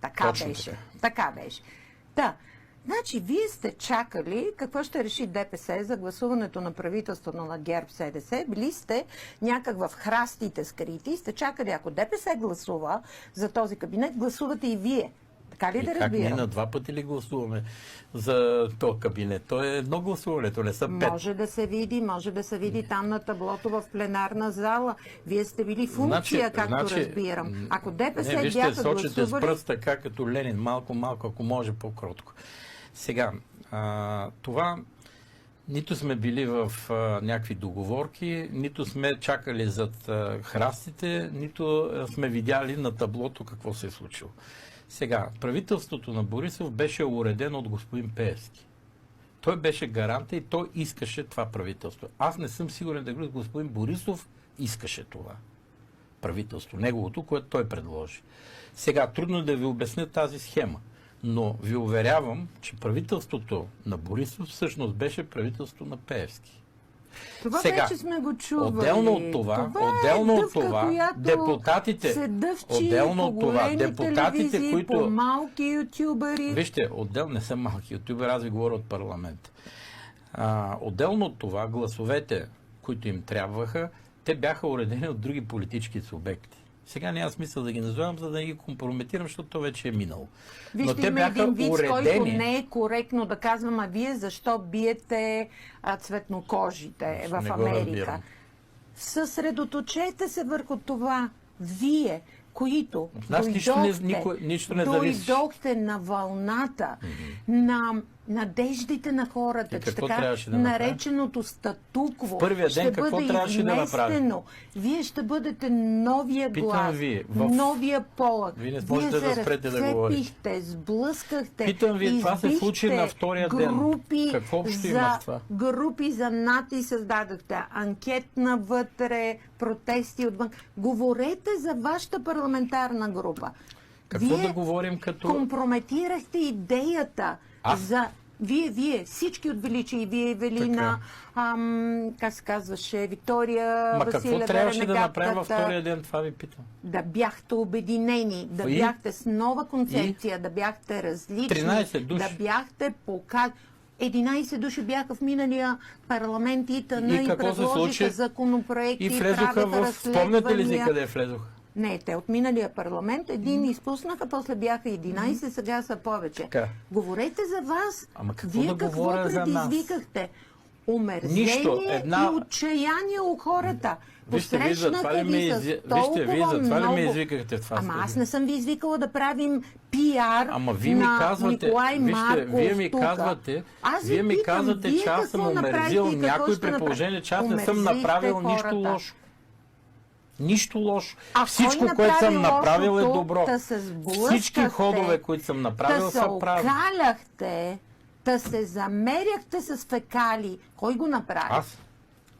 Така Точно беше. така. Така беше. Да. Значи, вие сте чакали какво ще реши ДПС за гласуването на правителството на ГЕРБ-СДС. Били сте някак в храстите скрити. Сте чакали, ако ДПС гласува за този кабинет, гласувате и вие. Така ли да Как ние разбирам? на 2 пъти ли гласуваме за този кабинет? То е едно гласуване, то не са 5. Може да се види там на таблото в пленарна зала. Вие сте били функция, както разбирам. Ако ДПС не, вижте, бяха сочите гласували... с пръст така като Ленин, малко, ако може по-кротко. Сега, това нито сме били в някакви договорки, нито сме чакали зад храстите, нито сме видяли на таблото какво се е случило. Сега, правителството на Борисов беше уредено от господин Пеевски. Той беше гаранта и той искаше това правителство. Аз не съм сигурен да господин Борисов искаше това правителство, неговото, което той предложи. Сега, трудно да ви обясня тази схема, но ви уверявам, че правителството на Борисов всъщност беше правителство на Пеевски. Това сега, вече сме го чували. Отделно от това, депутатите, се дъвчи отделно по от това, големи депутатите, телевизии, които... по малки ютубъри. Вижте, отделно не съм малки ютубър, аз ви говоря от парламент. Отделно от това, гласовете, които им трябваха, те бяха уредени от други политически субекти. Сега няма смисъл да ги назовавам, за да не ги компрометирам, защото то вече е минало. Вижте, но те има бяха един вид, уредени. който не е коректно да казвам, а вие защо биете цветнокожите в Америка? Съсредоточете се върху това. Вие, които дойдохте на вълната, на надеждите на хората, че така нареченото статукво ще бъде изместено. Вие ще бъдете новия глас, новия полък. Вие се разцепихте, сблъскахте, питам ви, това се случи на втория ден. Какво общо има това? Групи за НАТО създадохте, анкетна вътре, протести отвън. Говорете за вашата парламентарна група. Какво да говорим като... компрометирахте идеята за... Вие, всички от Величие, и вие, Евелина, как се казваше, Виктория, Василева, какво трябваше да направим във втория ден, това ви питам? Да бяхте обединени, да бяхте с нова концепция, да бяхте различни, 13 души. да бяхте 11 души бяха в миналия парламент и предложиха законопроекти, и влезоха в... Спомняте ли си къде влезоха? Не, те от миналия парламент един изпуснаха, после бяха 11, сега са повече. Така. Говорете за вас. Вие какво предизвикахте? Омерзение и отчаяние у хората. Посрещнаха ви с толкова много... извикахте в това? Ама аз не съм ви извикала да правим пиар на Николай Марков. Вие ми казвате, че аз съм омерзил някой, при положение, че аз не съм направил нищо лошо. Нищо лошо. Всичко, което съм направил, е добро. Всички ходове, които съм направил, са прави. Да се окаляхте, да се замеряхте с фекали. Кой го направи?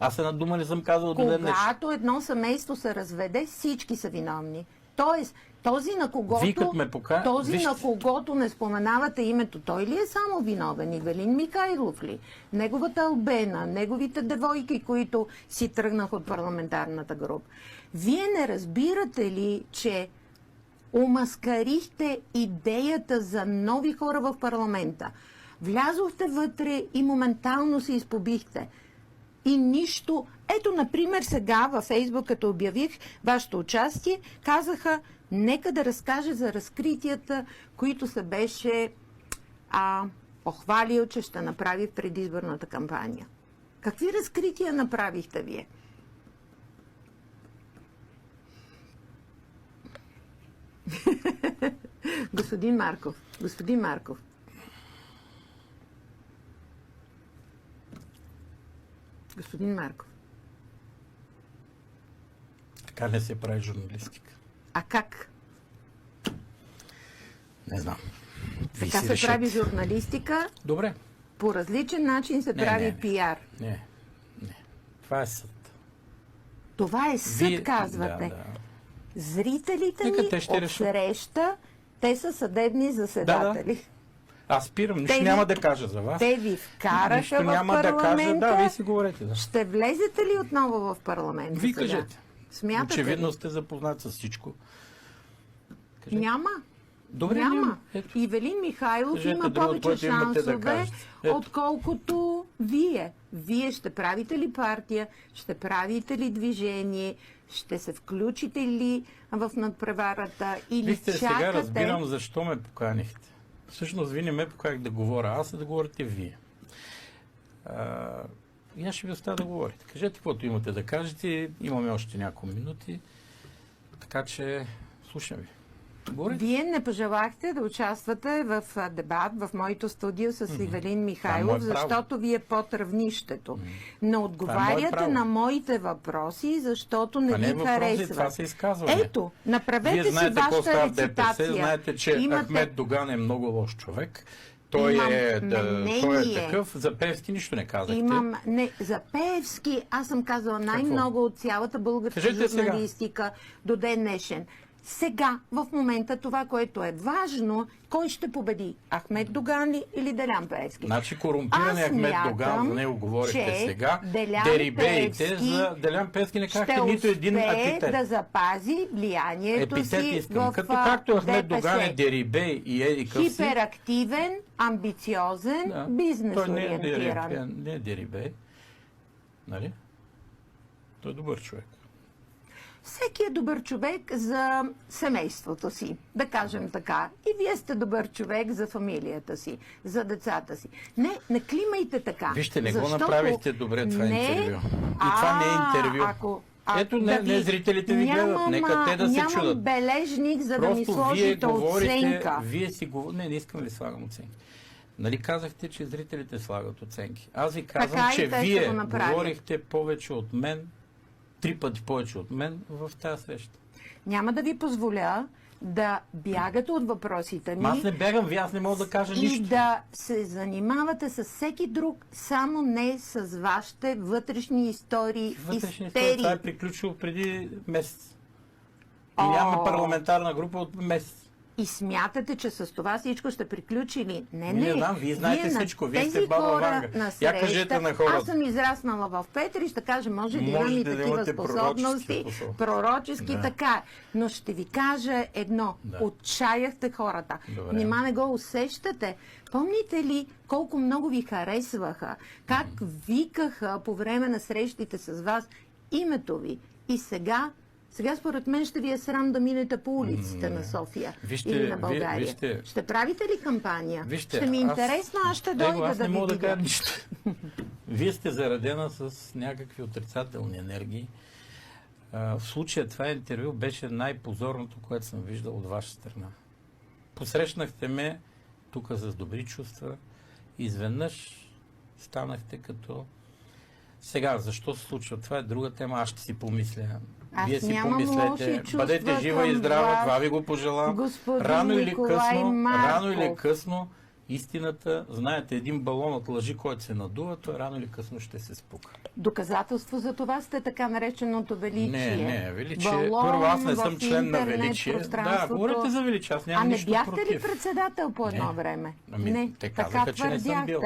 Аз една дума не съм казал до ден. Когато едно семейство се разведе, всички са виновни. Тоест, този на когото не споменавате името, той ли е само виновен? Ивелин Михайлов ли? Неговата Албена, неговите девойки, които си тръгнаха от парламентарната група. Вие не разбирате ли, че омаскарихте идеята за нови хора в парламента? Влязохте вътре и моментално се изпобихте. И нищо... Ето, например, сега във Фейсбук, като обявих вашето участие, казаха, нека да разкаже за разкритията, които се беше похвалил, че ще направи в предизборната кампания. Какви разкрития направихте вие? Господин Марков. Господин Марков. Така не се прави журналистика. А как? Не знам. Така се прави журналистика. Добре. По различен начин се прави пиар. Не. Това е съд. Това е съд, казвате. Да. Зрителите ни от среща, те са съдебни заседатели. Да. Аз спирам, нищо няма да кажа за вас. Те ви вкараха в парламента. Вие си говорете. Да. Ще влезете ли отново в парламента? Вие кажете. Смятате очевидно сте запознат с всичко. Няма. Добре, няма. ето. Ивелин Михайлов Кажете има друго, повече което имате да шансове, кажете. Ето. отколкото вие. Вие ще правите ли партия, ще правите ли движение, ще се включите ли в надпреварата или Вижте, чакате... сега разбирам защо ме поканихте. Всъщност, вие не ме поканихте да говоря аз, а да говорите вие. И аз ще ви оставя да говорите. Кажете каквото имате да кажете. Имаме още няколко минути. Така че, слушам ви. Говорите. Вие не пожелахте да участвате в дебат в моето студио с Ивелин Михайлов, защото ви е под равнището. Не отговаряте на моите въпроси, защото не ви харесва. Това се изказване. Ето, направете Вие знаете си какво вашата става в рецитация. ДПС, знаете, че Ахмед Доган е много лош човек. Той е такъв. За Певски нищо не казахте. За Певски аз съм казала най-много от цялата българска журналистика до ден днешен. Сега, в момента, това, което е важно, кой ще победи? Ахмед Доган ли или Делян Пеевски? Значи корумпиран Ахмед Доган, за него говорихте сега. Дерибеите за Делян Пеевски не казахте нито един епитет. Да запази влиянието си в както Ахмед ДПС. Доган е дерибей и еди къв си. Хиперактивен, амбициозен, бизнес-ориентиран. Той не е дерибей. Нали? Той е добър човек. Всеки е добър човек за семейството си, да кажем така. И вие сте добър човек за фамилията си, за децата си. Не климайте така. Вижте, не го направихте добре това интервю. И това не е интервю. Ето, не зрителите ви гледат, нека те да се чудат. Нямам бележник, за да ми сложите оценка. Вие си говорите, не искам ли слагам оценки. Нали казахте, че зрителите слагат оценки. Аз ви казвам, че вие говорихте повече от мен, 3 пъти повече от мен в тази среща. Няма да ви позволя да бягате от въпросите ми. Аз не бягам, аз не мога да кажа нищо. И да се занимавате с всеки друг, само не с вашите вътрешни истории, истерии. Това е приключило преди месец. И нямаме парламентарна група от месец. И смятате, че с това всичко ще приключи ли? Не знам, вие знаете всичко. Вие сте баба Ванга. Я кажете на хората. Аз съм израснала в Петри, ще кажа, може да имам и такива способности. Пророчески, така. Но ще ви кажа едно. Отчаяхте хората. Нима не го усещате. Помните ли колко много ви харесваха? Как викаха по време на срещите с вас името ви? И сега според мен ще ви е срам да минете по улиците на София или на България. Ще правите ли кампания? Ще ми е интересно, аз ще дойда да ви видя. Аз не мога да кажа нищо. Вие сте заредена с някакви отрицателни енергии. В случая това интервю беше най-позорното, което съм виждал от ваша страна. Посрещнахте ме тук с добри чувства. Изведнъж станахте като... Сега, защо се случва? Това е друга тема, аз ще си помисля. Вие си помислете, бъдете жива и здрава, това ви го пожелавам. Рано или късно, истината, знаете, един балон от лъжи, който се надува, той рано или късно ще се спука. Доказателство за това сте така нареченото величие. Не, величие. Първо, аз не съм член на величие. Да, говорите за величие, аз нямам нищо против. А не бяхте ли председател по едно време? Не, те казаха, че не съм бил.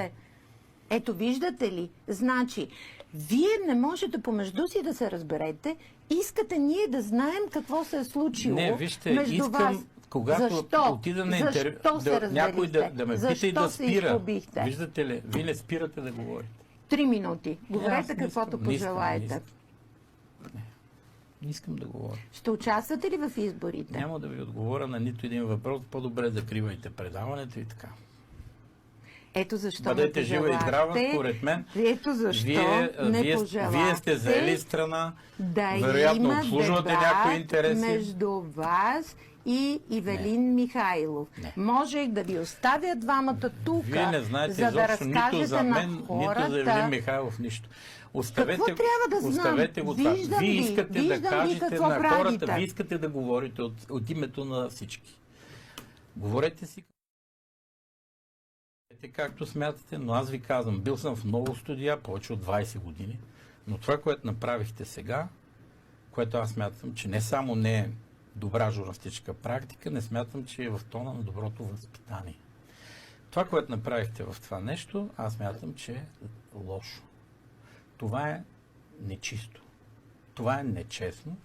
Ето, виждате ли? Значи, вие не можете помежду си да се разберете, искате ние да знаем какво се е случило между вас. Когато отида на интервю, някой да ме пита и да спира. Виждате ли, вие не спирате да говорите. 3 минути. Говорете каквото пожелаете. Не искам да говоря. Ще участвате ли в изборите? Няма да ви отговоря на нито един въпрос. По-добре закривайте предаването и така. Ето защо бъдете жива и здрава, според мен. Ето защо вие сте заели страна, да вероятно обслужвате някои интереси. Между вас и Ивелин Михайлов. Можех да ви оставя двамата тук, вие не знаете за да разкажете нито за мен, на хората. Нито за Ивелин Михайлов, нищо. Какво трябва да знам? Го това. Вие искате да кажете на хората, правите. вие искате да говорите от името на всички. Говорете си както смятате, но аз ви казвам, бил съм в много студия, повече от 20 години, но това, което направихте сега, което аз смятам, че не само не е добра журналистическа практика, не смятам, че е в тона на доброто възпитание. Това, което направихте в това нещо, аз смятам, че е лошо. Това е нечисто. Това е нечестно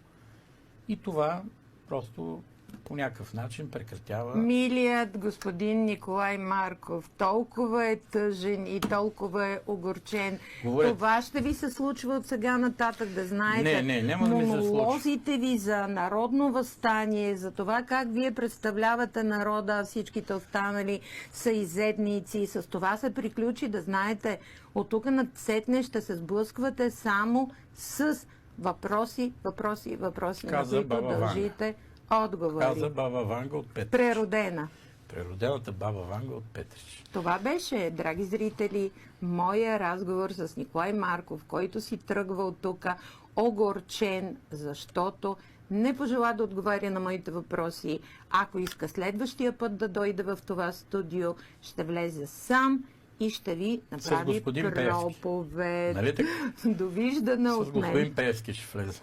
и това просто по някакъв начин прекратява. Милият господин Николай Марков толкова е тъжен и толкова е огорчен. Говорят. Това ще ви се случва от сега нататък, да знаете. Не, няма да ми се случи. Монолозите ви за народно въстание, за това как вие представлявате народа, а всичките останали са изедници. И с това се приключи, да знаете, от тук насетне ще се сблъсквате само с въпроси, на които дължите отговори. Каза баба Ванга от Петрич. Преродена. Преродената баба Ванга от Петрич. Това беше, драги зрители, моя разговор с Николай Марков, който си тръгва от тук огорчен, защото не пожела да отговаря на моите въпроси. Ако иска следващия път да дойде в това студио, ще влезе сам и ще ви направи проповед. Нали така? Довиждане С от мен. господин Пеевски ще влезе.